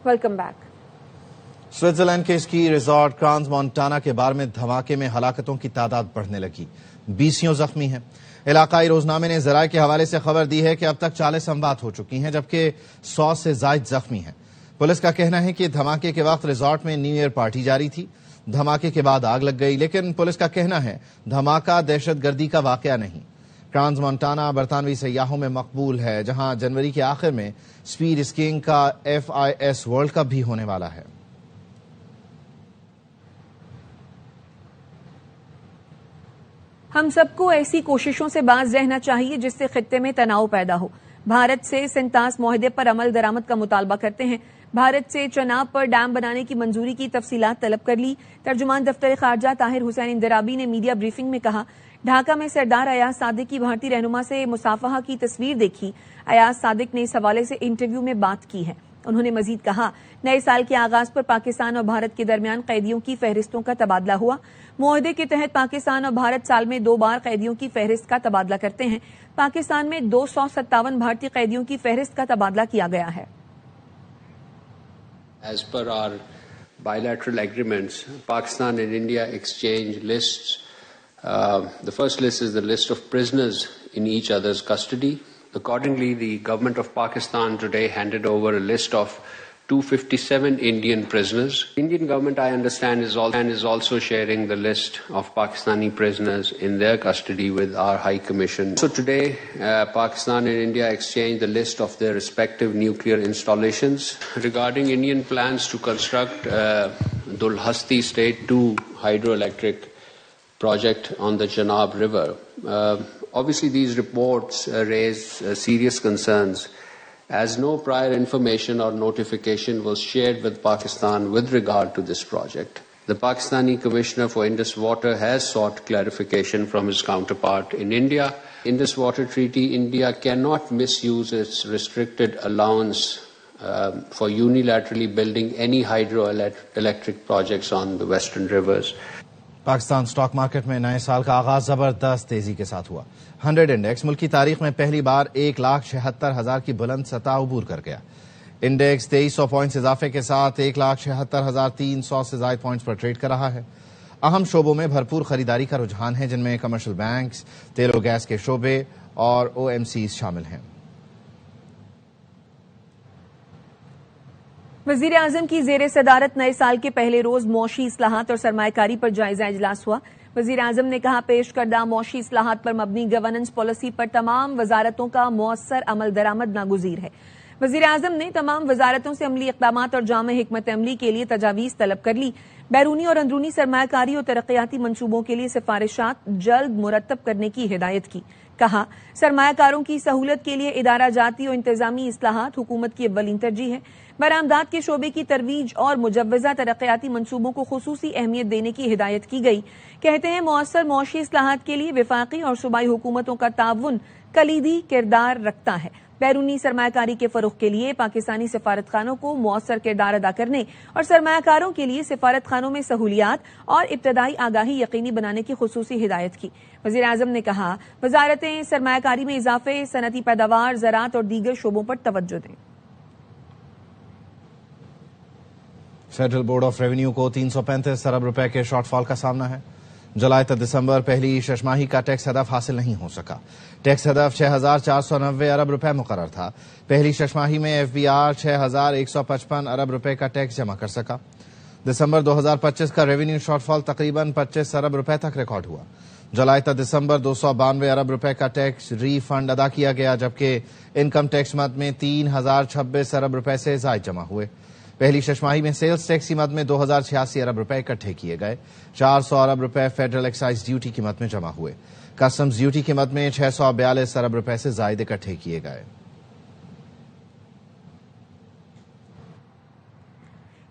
Welcome back. Switzerland کے اسکی resort کرانز Montana کے بار میں دھماکے میں ہلاکتوں کی تعداد بڑھنے لگی. 20 زخمی ہیں. علاقائی روزنامے نے ذرائع کے حوالے سے خبر دی ہے کہ اب تک 40 اموات ہو چکی ہیں جبکہ 100 سے زائد زخمی ہیں. پولیس کا کہنا ہے کہ دھماکے کے وقت ریزارٹ میں نیو ایئر پارٹی جاری تھی. دھماکے کے بعد آگ لگ گئی، لیکن پولیس کا کہنا ہے دھماکہ دہشت گردی کا واقعہ نہیں. کرانز مونٹانا برطانوی سیاحوں میں مقبول ہے، جہاں جنوری کے آخر میں سپیڈ اسکیئنگ کا FIS ورلڈ کپ بھی ہونے والا ہے. ہم سب کو ایسی کوششوں سے باز رہنا چاہیے جس سے خطے میں تناؤ پیدا ہو. بھارت سے سنتاس معاہدے پر عمل درآمد کا مطالبہ کرتے ہیں. بھارت سے چناب پر ڈیم بنانے کی منظوری کی تفصیلات طلب کر لی. ترجمان دفتر خارجہ طاہر حسین اندرابی نے میڈیا بریفنگ میں کہا، ڈھاکہ میں سردار ایاز صادق کی بھارتی رہنما سے مصافحہ کی تصویر دیکھی. ایاز صادق نے اس حوالے سے انٹرویو میں بات کی ہے. انہوں نے مزید کہا، نئے سال کے آغاز پر پاکستان اور بھارت کے درمیان قیدیوں کی فہرستوں کا تبادلہ ہوا. معاہدے کے تحت پاکستان اور بھارت سال میں 2 بار قیدیوں کی فہرست کا تبادلہ کرتے ہیں. پاکستان میں 257 بھارتی قیدیوں کی فہرست کا تبادلہ کیا گیا ہے. As per our bilateral agreements, Pakistan and India exchange lists. The first list is the list of prisoners in each other's custody. Accordingly, the government of Pakistan today handed over a list of 257 Indian prisoners. Indian government, I understand, is also sharing the list of Pakistani prisoners in their custody with our High Commission. So today, Pakistan and India exchanged the list of their respective nuclear installations. Regarding Indian plans to construct Dulhasti State 2 hydroelectric project on the Chenab River, obviously these reports raise serious concerns, as no prior information or notification was shared with Pakistan with regard to this project. The Pakistani Commissioner for Indus Water has sought clarification from his counterpart in India. Indus Water Treaty, India cannot misuse its restricted allowance for unilaterally building any hydroelectric projects on the western rivers. Pakistan stock market میں نئے سال کا آغاز زبردست تیزی کے ساتھ ہوا. 100 انڈیکس ملکی تاریخ میں پہلی بار 1,76,000 کی بلند سطح عبور کر گیا. انڈیکس 2300 پوائنٹس اضافے کے ساتھ 1,76,300 سے زائد پوائنٹس پر ٹریڈ کر رہا ہے. اہم شعبوں میں بھرپور خریداری کا رجحان ہے، جن میں کمرشل بینکس، تیل و گیس کے شعبے اور OMCs شامل ہیں. وزیر اعظم کی زیر صدارت نئے سال کے پہلے روز معاشی اصلاحات اور سرمایہ کاری پر جائزہ اجلاس ہوا. وزیر اعظم نے کہا، پیش کردہ معاشی اصلاحات پر مبنی گورننس پالیسی پر تمام وزارتوں کا مؤثر عمل درآمد ناگزیر ہے. وزیر اعظم نے تمام وزارتوں سے عملی اقدامات اور جامع حکمت عملی کے لیے تجاویز طلب کر لی. بیرونی اور اندرونی سرمایہ کاری اور ترقیاتی منصوبوں کے لیے سفارشات جلد مرتب کرنے کی ہدایت کی. کہا، سرمایہ کاروں کی سہولت کے لیے ادارہ جاتی اور انتظامی اصلاحات حکومت کی اولین ترجیح ہے. برآمدات کے شعبے کی ترویج اور مجوزہ ترقیاتی منصوبوں کو خصوصی اہمیت دینے کی ہدایت کی گئی. کہتے ہیں، مؤثر معاشی اصلاحات کے لیے وفاقی اور صوبائی حکومتوں کا تعاون کلیدی کردار رکھتا ہے. بیرونی سرمایہ کاری کے فروغ کے لیے پاکستانی سفارت خانوں کو مؤثر کردار ادا کرنے اور سرمایہ کاروں کے لیے سفارت خانوں میں سہولیات اور ابتدائی آگاہی یقینی بنانے کی خصوصی ہدایت کی. وزیر اعظم نے کہا، وزارتیں سرمایہ کاری میں اضافے، صنعتی پیداوار، زراعت اور دیگر شعبوں پر توجہ دیں. فیڈرل بورڈ آف ریونیو کو 335 ارب روپے کے شارٹ فال کا سامنا ہے. جولائی تا دسمبر پہلی ششماہی کا ٹیکس ہدف حاصل نہیں ہو سکا. ٹیکس ہدف 6,490 ارب روپے مقرر تھا. پہلی ششماہی میں FBR 6,155 ارب روپے کا ٹیکس جمع کر سکا. دسمبر 2025 کا ریونیو شارٹ فال تقریباً 25 ارب روپے تک ریکارڈ ہوا. جولائی تا دسمبر 292 ارب روپے کا ٹیکس ری فنڈ ادا کیا گیا، جبکہ انکم ٹیکس مد میں 3,026 ارب روپے سے زائد جمع ہوئے. پہلی ششماہی میں سیلز ٹیکس کی مد میں 2,086 ارب روپے اکٹھے کیے گئے. 400 ارب روپے فیڈرل ایکسائز ڈیوٹی کی مد میں جمع ہوئے. کسٹمز ڈیوٹی کی مد میں 642 ارب روپے سے زائد اکٹھے کیے گئے.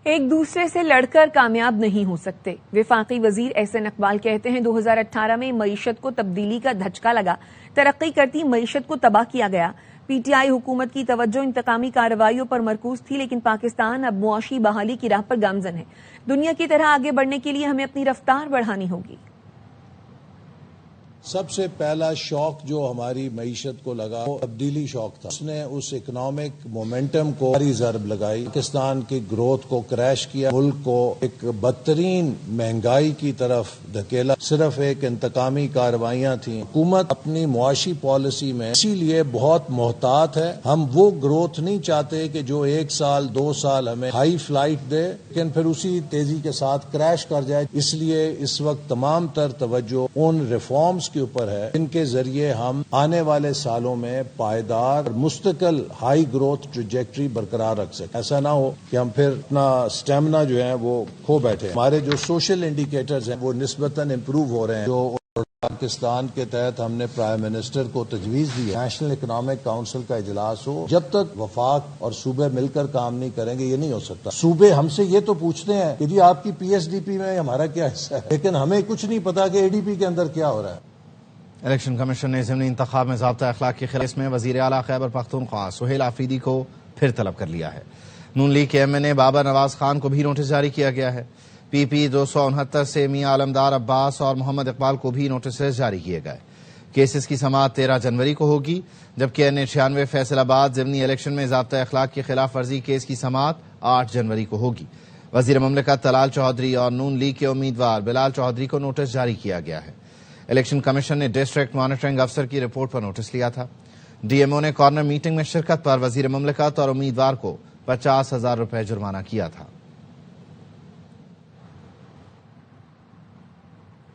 ایک دوسرے سے لڑ کر کامیاب نہیں ہو سکتے. وفاقی وزیر احسن اقبال کہتے ہیں، 2018 میں معیشت کو تبدیلی کا دھچکا لگا، ترقی کرتی معیشت کو تباہ کیا گیا. PTI حکومت کی توجہ انتقامی کارروائیوں پر مرکوز تھی، لیکن پاکستان اب معاشی بحالی کی راہ پر گامزن ہے. دنیا کی طرح آگے بڑھنے کے لیے ہمیں اپنی رفتار بڑھانی ہوگی. سب سے پہلا شوق جو ہماری معیشت کو لگا وہ تبدیلی شوق تھا. اس نے اس اکنامک مومنٹم کو بڑی ضرب لگائی, پاکستان کی گروتھ کو کریش کیا, ملک کو ایک بدترین مہنگائی کی طرف دھکیلا. صرف ایک انتقامی کارروائیاں تھیں. حکومت اپنی معاشی پالیسی میں اسی لیے بہت محتاط ہے. ہم وہ گروتھ نہیں چاہتے کہ جو 1 سال 2 سال ہمیں ہائی فلائٹ دے لیکن پھر اسی تیزی کے ساتھ کریش کر جائے. اس لیے اس وقت تمام تر توجہ ان ریفارمز کے اوپر ہے جن کے ذریعے ہم آنے والے سالوں میں پائیدار اور مستقل ہائی گروتھ ٹریجیکٹری برقرار رکھ سکیں. ایسا نہ ہو کہ ہم پھر اپنا اسٹیمنا جو ہے وہ کھو بیٹھے. ہمارے جو سوشل انڈیکیٹرز ہیں وہ نسبتاً امپروو ہو رہے ہیں. جو پاکستان کے تحت ہم نے پرائم منسٹر کو تجویز دی ہے نیشنل اکنامک کاؤنسل کا اجلاس ہو. جب تک وفاق اور صوبے مل کر کام نہیں کریں گے یہ نہیں ہو سکتا. صوبے ہم سے یہ تو پوچھتے ہیں کہ جی آپ کی پی ایس ڈی پی میں ہمارا کیا حصہ ہے, لیکن ہمیں کچھ نہیں پتا کہ اے ڈی پی کے اندر کیا ہو رہا ہے. الیکشن کمیشن نے ضمنی انتخاب میں ضابطہ اخلاق کی خلاف میں وزیر اعلیٰ خیبر پختونخوا سہیل آفریدی کو پھر طلب کر لیا ہے. نون لیگ کے MNA بابر نواز خان کو بھی نوٹس جاری کیا گیا ہے. PP 269 سے میاں عالمدار عباس اور محمد اقبال کو بھی نوٹسز جاری کیے گئے. کیسز کی سماعت 13 جنوری کو ہوگی, جبکہ NA 96 فیصل آباد ضمنی الیکشن میں ضابطہ اخلاق کی خلاف ورزی کیس کی سماعت 8 جنوری کو ہوگی. وزیر مملکت طلال چودھری اور نون لیگ کے امیدوار بلال چودھری کو نوٹس جاری کیا گیا ہے. الیکشن کمیشن نے ڈسٹرکٹ مانیٹرنگ افسر کی رپورٹ پر نوٹس لیا تھا. DMO نے کارنر میٹنگ میں شرکت پر وزیر مملکت اور امیدوار کو 50,000 روپے جرمانہ کیا تھا.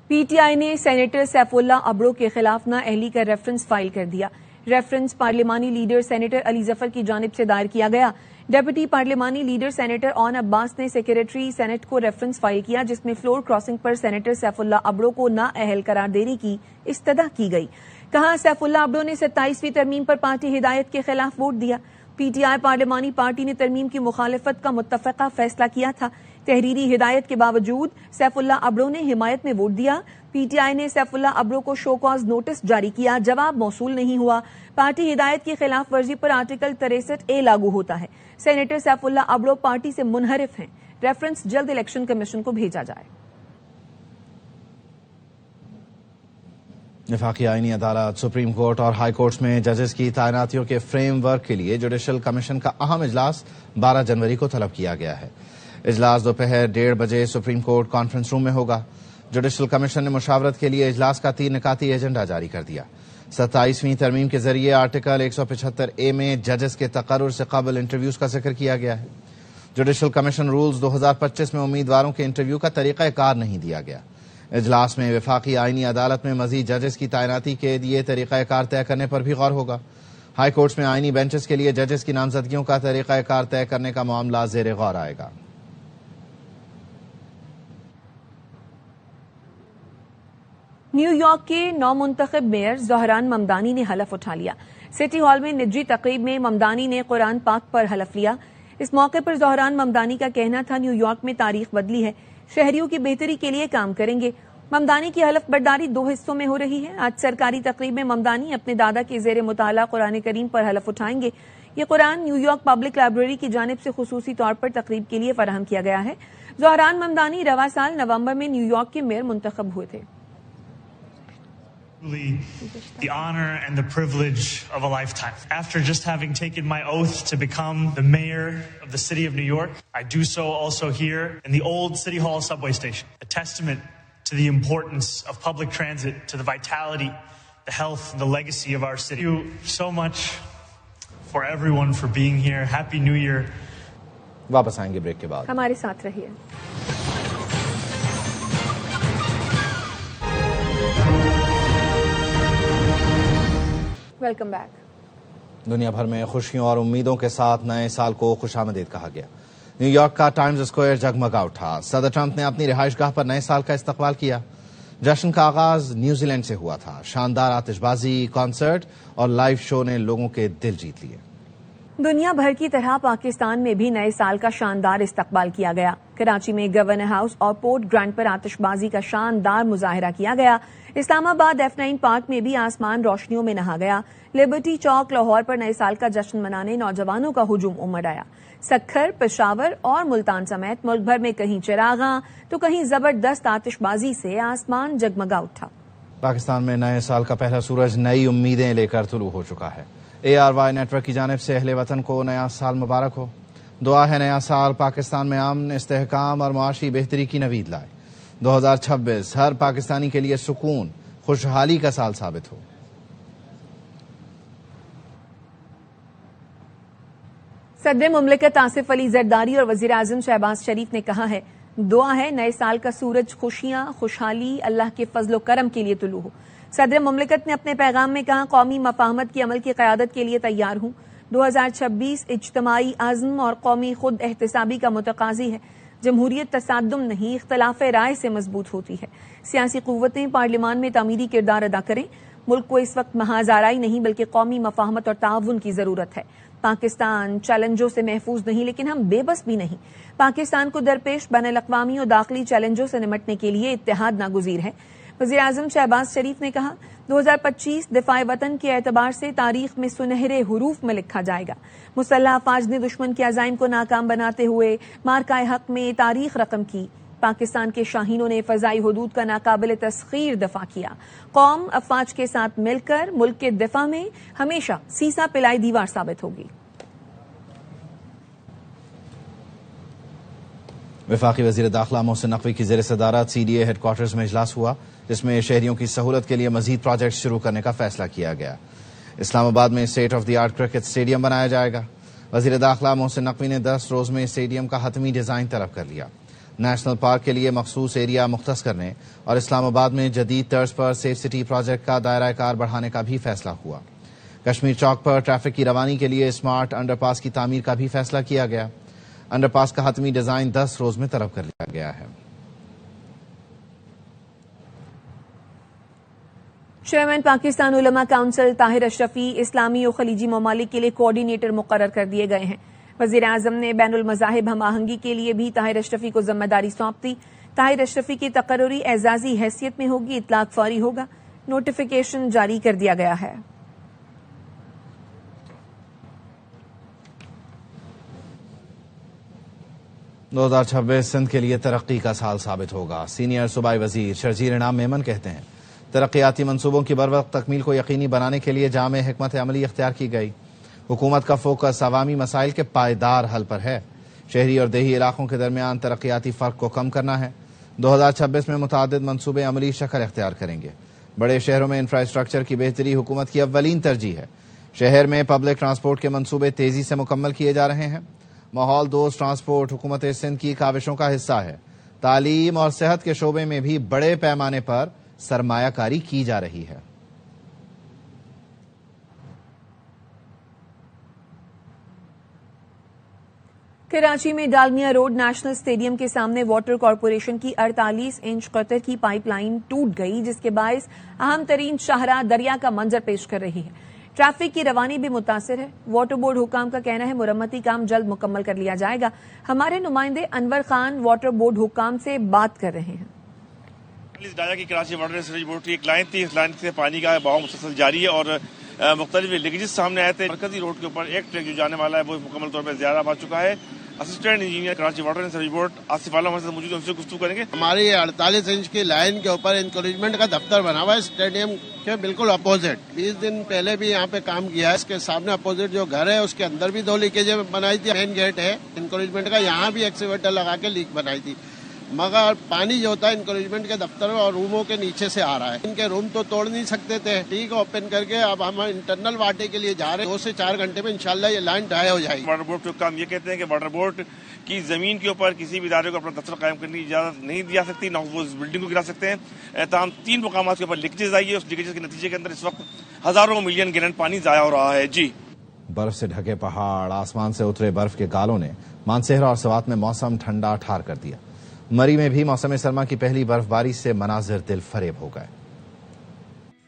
PTI نے سینیٹر سیف اللہ ابڑو کے خلاف نااہلی کا ریفرنس فائل کر دیا. ریفرنس پارلیمانی لیڈر سینیٹر علی ظفر کی جانب سے دائر کیا گیا. ڈیپٹی پارلیمانی لیڈر سینیٹر اون عباس نے سیکریٹری سینٹ کو ریفرنس فائل کیا جس میں فلور کراسنگ پر سینیٹر سیف اللہ ابڑو کو نااہل قرار دینے کی استدعا کی گئی. کہا سیف اللہ ابڑو نے 27ویں ترمیم پر پارٹی ہدایت کے خلاف ووٹ دیا. PTI پارلیمانی پارٹی نے ترمیم کی مخالفت کا متفقہ فیصلہ کیا تھا. تحریری ہدایت کے باوجود سیف اللہ ابڑو نے حمایت میں ووٹ دیا. PTI نے سیف اللہ ابڑو کو شو کاز نوٹس جاری کیا, جواب موصول نہیں ہوا. پارٹی ہدایت کی خلاف ورزی پر آرٹیکل 63A لاگو ہوتا ہے. سینیٹر سیف اللہ ابڑو پارٹی سے منحرف ہیں. ریفرنس جلد الیکشن کمیشن کو بھیجا جائے. وفاقی آئینی عدالت, سپریم کورٹ اور ہائی کورٹس میں ججز کی تعیناتیوں کے فریم ورک کے لیے جوڈیشل کمیشن کا اہم اجلاس 12 جنوری کو طلب کیا گیا ہے. اجلاس دوپہر 1:30 بجے سپریم کورٹ کانفرنس روم میں ہوگا. جوڈیشل کمیشن نے مشاورت کے لیے اجلاس کا 3 نکاتی ایجنڈا جاری کر دیا. 27ویں ترمیم کے ذریعے آرٹیکل 175A میں ججز کے تقرر سے قبل انٹرویوز کا ذکر کیا گیا ہے. جوڈیشل کمیشن رولز 2025 میں امیدواروں کے انٹرویو کا طریقہ کار نہیں دیا گیا. اجلاس میں وفاقی آئینی عدالت میں مزید ججز کی تعیناتی کے لیے طریقہ کار طے کرنے پر بھی غور ہوگا. ہائی کورٹس میں آئینی بینچز کے لیے ججز کی نامزدگیوں کا طریقہ کار طے کرنے کا معاملہ زیر غور آئے گا. نیو یارک کے نومنتخب میئر زہران ممدانی نے حلف اٹھا لیا. سٹی ہال میں نجی تقریب میں ممدانی نے قرآن پاک پر حلف لیا. اس موقع پر زہران ممدانی کا کہنا تھا نیو یارک میں تاریخ بدلی ہے, شہریوں کی بہتری کے لیے کام کریں گے. ممدانی کی حلف برداری 2 حصوں میں ہو رہی ہے. آج سرکاری تقریب میں ممدانی اپنے دادا کے زیر مطالعہ قرآن کریم پر حلف اٹھائیں گے. یہ قرآن نیو یارک پبلک لائبریری کی جانب سے خصوصی طور پر تقریب کے لیے فراہم کیا گیا ہے. زہران ممدانی رواں سال نومبر میں نیو یارک کے میئر منتخب ہوئے تھے. The honor and the privilege of a lifetime. After just having taken my oath to become the mayor of the city of New York, I do so also here in the old City Hall subway station, a testament to the importance of public transit, to the vitality, the health, and the legacy of our city. Thank you so much for everyone for being here. Happy New Year. واپس آئیں گے break کے بعد. ہمارے ساتھ رہیے. Welcome back. دنیا بھر میں خوشیوں اور امیدوں کے ساتھ نئے سال کو خوش آمدید کہا گیا. نیو یارک کا ٹائمز اسکوائر جگمگا اٹھا. صدر ٹرمپ نے اپنی رہائش گاہ پر نئے سال کا استقبال کیا. جشن کا آغاز نیوزی لینڈ سے ہوا تھا. شاندار آتش بازی, کانسرٹ اور لائیو شو نے لوگوں کے دل جیت لیے. دنیا بھر کی طرح پاکستان میں بھی نئے سال کا شاندار استقبال کیا گیا. کراچی میں گورنر ہاؤس اور پورٹ گرانڈ پر آتش بازی کا شاندار مظاہرہ کیا گیا. اسلام آباد F9 پارک میں بھی آسمان روشنیوں میں نہا گیا. لبرٹی چوک لاہور پر نئے سال کا جشن منانے نوجوانوں کا ہجوم امڑ آیا. سکھر, پشاور اور ملتان سمیت ملک بھر میں کہیں چراغاں تو کہیں زبردست آتش بازی سے آسمان جگمگا اٹھا. پاکستان میں نئے سال کا پہلا سورج نئی امیدیں لے کر طلوع ہو چکا ہے. ARY نیٹ ورک کی جانب سے اہل وطن کو نیا سال مبارک ہو. دعا ہے نیا سال پاکستان میں امن، استحکام اور معاشی بہتری کی نوید لائے. 2026 ہر پاکستانی کے لیے سکون، خوشحالی کا سال ثابت ہو. صدر مملکت آصف علی زرداری اور وزیر اعظم شہباز شریف نے کہا ہے دعا ہے نئے سال کا سورج خوشیاں، خوشحالی، اللہ کے فضل و کرم کے لیے طلوع ہو. صدر مملکت نے اپنے پیغام میں کہا قومی مفاہمت کی عمل کی قیادت کے لیے تیار ہوں. 2026 اجتماعی عزم اور قومی خود احتسابی کا متقاضی ہے. جمہوریت تصادم نہیں، اختلاف رائے سے مضبوط ہوتی ہے. سیاسی قوتیں پارلیمان میں تعمیری کردار ادا کریں. ملک کو اس وقت محاذ آرائی نہیں بلکہ قومی مفاہمت اور تعاون کی ضرورت ہے. پاکستان چیلنجوں سے محفوظ نہیں لیکن ہم بے بس بھی نہیں. پاکستان کو درپیش بین الاقوامی اور داخلی چیلنجوں سے نمٹنے کے لیے اتحاد ناگزیر ہے. وزیر اعظم شہباز شریف نے کہا 2025 دفاع وطن کے اعتبار سے تاریخ میں سنہرے حروف میں لکھا جائے گا. مسلح افواج نے دشمن کے عزائم کو ناکام بناتے ہوئے مارکہ حق میں تاریخ رقم کی. پاکستان کے شاہینوں نے فضائی حدود کا ناقابل تسخیر دفاع کیا. قوم افواج کے ساتھ مل کر ملک کے دفاع میں ہمیشہ سیسا پلائی دیوار ثابت ہوگی. وفاقی وزیر داخلہ محسن نقوی کی زیر صدارت CDA ہیڈ کوارٹرز میں اجلاس ہوا جس میں شہریوں کی سہولت کے لیے مزید پروجیکٹ شروع کرنے کا فیصلہ کیا گیا. اسلام آباد میں state of the art cricket stadium بنایا جائے گا. وزیر داخلہ محسن نقوی نے 10 روز میں اسٹیڈیم کا حتمی ڈیزائن طلب کر لیا. نیشنل پارک کے لیے مخصوص ایریا مختص کرنے اور اسلام آباد میں جدید طرز پر سیف سٹی پروجیکٹ کا دائرہ کار بڑھانے کا بھی فیصلہ ہوا. کشمیر چوک پر ٹریفک کی روانی کے لیے اسمارٹ انڈر پاس کی تعمیر کا بھی فیصلہ کیا گیا. انڈر پاس کا حتمی ڈیزائن 10 روز میں طلب کر لیا گیا ہے. چیئرمین پاکستان علماء کونسل طاہر اشرفی اسلامی و خلیجی ممالک کے لیے کوآرڈینیٹر مقرر کر دیے گئے ہیں. وزیر اعظم نے بین المذاہب ہم آہنگی کے لیے بھی طاہر اشرفی کو ذمہ داری سونپ دی. طاہر اشرفی کی تقرری اعزازی حیثیت میں ہوگی. اطلاق فوری ہوگا. نوٹیفیکیشن جاری کر دیا گیا ہے. دو 2026 سندھ کے لیے ترقی کا سال ثابت ہوگا. سینئر صوبائی وزیر شرجیل انعام میمن کہتے ہیں ترقیاتی منصوبوں کی بروقت تکمیل کو یقینی بنانے کے لیے جامع حکمت عملی اختیار کی گئی. حکومت کا فوکس عوامی مسائل کے پائیدار حل پر ہے. شہری اور دیہی علاقوں کے درمیان ترقیاتی فرق کو کم کرنا ہے. 2026 میں متعدد منصوبے عملی شکل اختیار کریں گے. بڑے شہروں میں انفراسٹرکچر کی بہتری حکومت کی اولین ترجیح ہے. شہر میں پبلک ٹرانسپورٹ کے منصوبے تیزی سے مکمل کیے جا رہے ہیں. ماحول دوست ٹرانسپورٹ حکومت سندھ کی کاوشوں کا حصہ ہے. تعلیم اور صحت کے شعبے میں بھی بڑے پیمانے پر سرمایہ کاری کی جا رہی ہے. کراچی میں ڈالمیا روڈ نیشنل اسٹیڈیم کے سامنے واٹر کارپوریشن کی 48 انچ قطر کی پائپ لائن ٹوٹ گئی جس کے باعث اہم ترین شاہراہ دریا کا منظر پیش کر رہی ہے. ٹریفک کی روانی بھی متاثر ہے. واٹر بورڈ حکام کا کہنا ہے مرمتی کام جلد مکمل کر لیا جائے گا. ہمارے نمائندے انور خان واٹر بورڈ حکام سے بات کر رہے ہیں. اس ڈایا کی کراچی واٹر سیوریج بورڈ کی ایک لائن تھی. اس لائن سے پانی کا بہاؤ مسلسل جاری ہے اور مختلف لیکیجز سامنے آئے تھے. مرکزی روڈ کے اوپر ایک ٹریک جو جانے والا ہے وہ مکمل طور پر زیادہ آ چکا ہے. Assistant engineer Karachi water sewerage board Asif Alam ہمارے ساتھ موجود ہیں، ان سے گفتگو کریں گے. ہماری 48 انچ کی لائن کے اوپر انکریجمنٹ کا دفتر بنا ہوا ہے اسٹیڈیم کے بالکل اپوزٹ. 20 دن پہلے بھی یہاں پہ کام کیا ہے. اس کے سامنے اپوزٹ جو گھر ہے اس کے اندر بھی 2 لیکیجیں بنائی تھی. مین گیٹ ہے انکریجمنٹ کا، یہاں بھی ایکسیویٹر لگا کے لیک بنائی تھی. مگر پانی جو ہوتا ہے انکریجمنٹ کے دفتر اور روموں کے نیچے سے آ رہا ہے. ان کے روم تو توڑ نہیں سکتے تھے، ٹھیک اوپن کر کے اب ہم انٹرنل واٹر کے لیے جا رہے ہیں. 2 سے 4 گھنٹے میں انشاءاللہ یہ لائن ڈرائی ہو جائے گی. واٹر بورڈ کے حکام یہ کہتے ہیں کہ واٹر بورڈ کی زمین کے اوپر کسی بھی ادارے کو اپنا دفتر قائم کرنے کی اجازت نہیں دی جا سکتی، نہ وہ اس بلڈنگ کو گرا سکتے ہیں. تاہم 3 مقامات کے اوپر لیکیجز آئی ہے. اس لیکیجز کے نتیجے کے اندر اس وقت ہزاروں ملین گیلن پانی ضائع ہو رہا ہے. جی برف سے ڈھکے پہاڑ، آسمان سے اترے برف کے گالوں نے مانسہرہ اور سوات میں موسم ٹھنڈا ٹھار کر دیا. مری میں بھی موسم سرما کی پہلی برف باری سے مناظر دل فریب ہو گئے.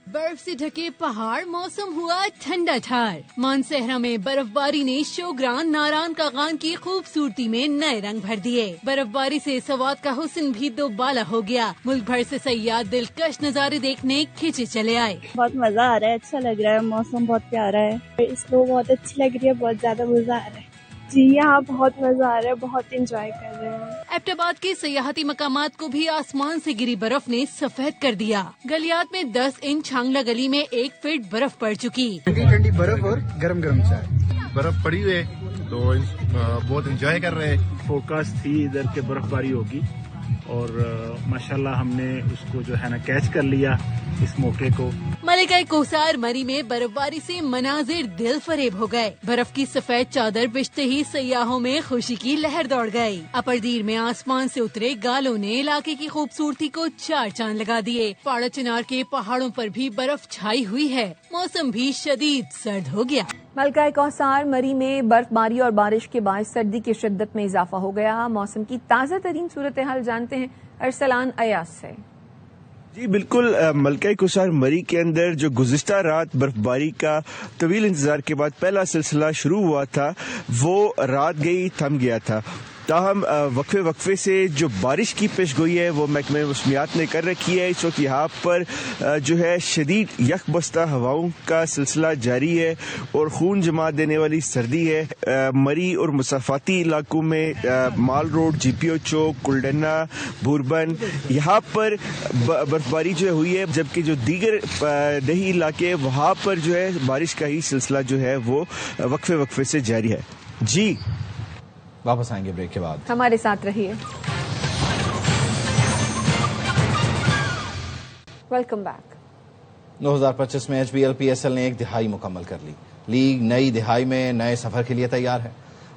برف سے ڈھکے پہاڑ، موسم ہوا ٹھنڈا ٹھار. مانسہرہ میں برف باری نے شوگران ناران کاغان کی خوبصورتی میں نئے رنگ بھر دیے. برف باری سے سوات کا حسن بھی دوبالا ہو گیا. ملک بھر سے سیاح دلکش نظارے دیکھنے کھینچے چلے آئے. بہت مزہ آ رہا ہے، اچھا لگ رہا ہے. موسم بہت پیارا ہے، اس کو بہت اچھی لگ رہی ہے، بہت زیادہ مزہ آ رہا ہے. جی یہاں بہت مزہ آ رہا ہے, بہت انجوائے کر رہے ہیں. ایبٹآباد کے سیاحتی مقامات کو بھی آسمان سے گری برف نے سفید کر دیا. گلیات میں 10 انچ چھانگلہ گلی میں 1 فٹ برف پڑ چکی. ٹھنڈی برف اور گرم گرم چائے. برف پڑی ہوئی تو بہت انجوائے کر رہے. فوکس تھی ادھر کے برف باری ہوگی اور ماشاءاللہ ہم نے اس کو جو ہے نا کیچ کر لیا اس موقع کو. ملکہ کوثر مری میں برف باری سے مناظر دل فریب ہو گئے. برف کی سفید چادر بچھتے ہی سیاحوں میں خوشی کی لہر دوڑ گئی. اپردیر میں آسمان سے اترے گالوں نے علاقے کی خوبصورتی کو 4 چاند لگا دیے. پاڑا چنار کے پہاڑوں پر بھی برف چھائی ہوئی ہے. موسم بھی شدید سرد ہو گیا. ملکہ کوثر مری میں برف باری اور بارش کے باعث سردی کی شدت میں اضافہ ہو گیا. موسم کی تازہ ترین صورتحال جانتے ہیں ارسلان ایاز سے. جی بالکل, ملکہ کوثر مری کے اندر جو گزشتہ رات برف باری کا طویل انتظار کے بعد پہلا سلسلہ شروع ہوا تھا وہ رات گئی تھم گیا تھا. تاہم وقفے سے جو بارش کی پیش گوئی ہے وہ محکمہ موسمیات نے کر رکھی ہے. اس وقت یہاں پر جو ہے شدید یخ بستہ ہواؤں کا سلسلہ جاری ہے اور خون جما دینے والی سردی ہے. مری اور مسافاتی علاقوں میں مال روڈ, جی پی او چوک, کلڈنا, بوربن یہاں پر برف باری جو ہوئی ہے, جبکہ جو دیگر دیہی علاقے وہاں پر جو ہے بارش کا ہی سلسلہ جو ہے وہ وقفے سے جاری ہے. جی واپس آئیں گے بریک کے بعد, ہمارے ساتھ رہیے. Welcome back. 2025 میں HBL-PSL نے 1 دہائی مکمل کر لی. لیگ نئی دہائی میں نئے سفر کے لیے تیار ہے.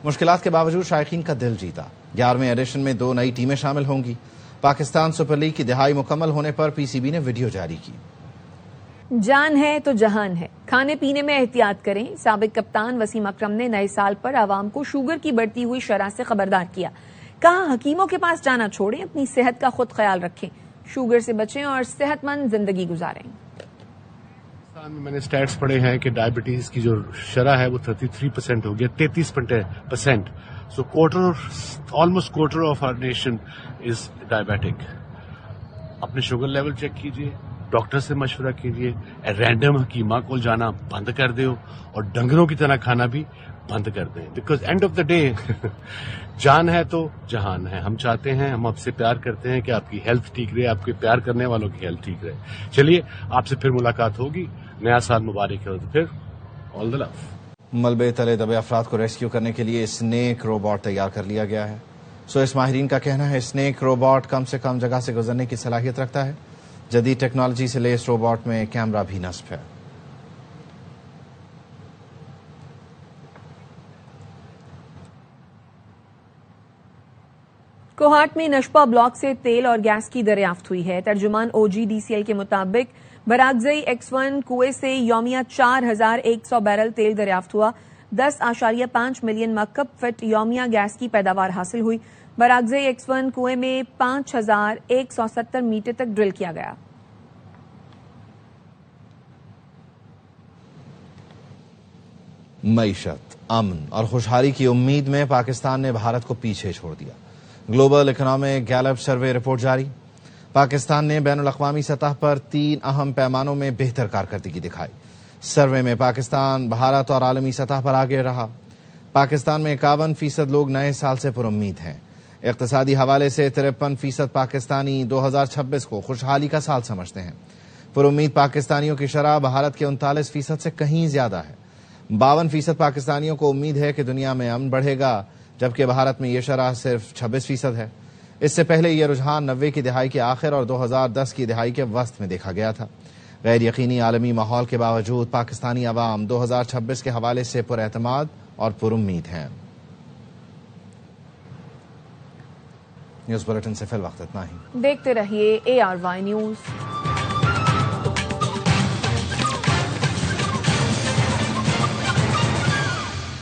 مشکلات کے باوجود شائقین کا دل جیتا. 11ویں ایڈیشن میں 2 نئی ٹیمیں شامل ہوں گی. پاکستان سپر لیگ کی دہائی مکمل ہونے پر PCB نے ویڈیو جاری کی. جان ہے تو جہان ہے, کھانے پینے میں احتیاط کریں. سابق کپتان وسیم اکرم نے نئے سال پر عوام کو شوگر کی بڑھتی ہوئی شرح سے خبردار کیا. کہا حکیموں کے پاس جانا چھوڑیں, اپنی صحت کا خود خیال رکھیں, شوگر سے بچیں اور صحت مند زندگی گزاریں. میں نے سٹیٹس پڑھے ہیں کہ ڈائبٹیز کی جو شرح ہے وہ 33% ہو گیا, 33%. So almost quarter of our nation is diabetic. اپنے شوگر لیول چیک کیجیے, ڈاکٹر سے مشورہ کیجیے, رینڈم حکیمہ کو جانا بند کر دو اور ڈنگروں کی طرح کھانا بھی بند کر دیں. Because end of the day جان ہے تو جہان ہے. ہم چاہتے ہیں, ہم آپ سے پیار کرتے ہیں کہ آپ کی ہیلتھ ٹھیک رہے, آپ کے پیار کرنے والوں کی ہیلتھ ٹھیک رہے. چلیے آپ سے پھر ملاقات ہوگی, نیا سال مبارک ہے. پھر آل دا لو. ملبے تلے دبے افراد کو ریسکیو کرنے کے لیے اسنیک روبوٹ تیار کر لیا گیا ہے. اس ماہرین کا کہنا ہے اسنیک روبوٹ کم سے کم جگہ سے گزرنے کی صلاحیت رکھتا ہے. جدید ٹیکنالوجی سے لیس روبوٹ میں کیمرہ بھی نصب ہے. کوہاٹ میں نشپا بلاک سے تیل اور گیس کی دریافت ہوئی ہے. ترجمان OGDCL کے مطابق براگزئی X1 کنویں سے یومیہ 4100 بیرل تیل دریافت ہوا. 10.5 ملین مکعب فٹ یومیہ گیس کی پیداوار حاصل ہوئی. براگزئی X1 کنویں میں 5170 میٹر تک ڈرل کیا گیا. معیشت, امن اور خوشحالی کی امید میں پاکستان نے بھارت کو پیچھے چھوڑ دیا. Global economic Gallup survey report جاری. پاکستان نے بین الاقوامی سطح پر 3 اہم پیمانوں میں بہتر کارکردگی دکھائی. سروے میں پاکستان بھارت اور عالمی سطح پر آگے رہا. پاکستان میں 51% لوگ نئے سال سے پر امید ہیں. اقتصادی حوالے سے 53% پاکستانی 2026 کو خوشحالی کا سال سمجھتے ہیں. پر امید پاکستانیوں کی شرح بھارت کے 39% سے کہیں زیادہ ہے. 52% پاکستانیوں کو امید ہے کہ دنیا میں امن بڑھے گا, جبکہ بھارت میں یہ شرح صرف 26% ہے. اس سے پہلے یہ رجحان 90 کی دہائی کے آخر اور 2010 کی دہائی کے وسط میں دیکھا گیا تھا. غیر یقینی عالمی ماحول کے باوجود پاکستانی عوام 2026 کے حوالے سے پر اعتماد اور پر امید ہیں. نیوز بلیٹن سے فی الوقت اتنا ہی. دیکھتے رہیے ARY نیوز.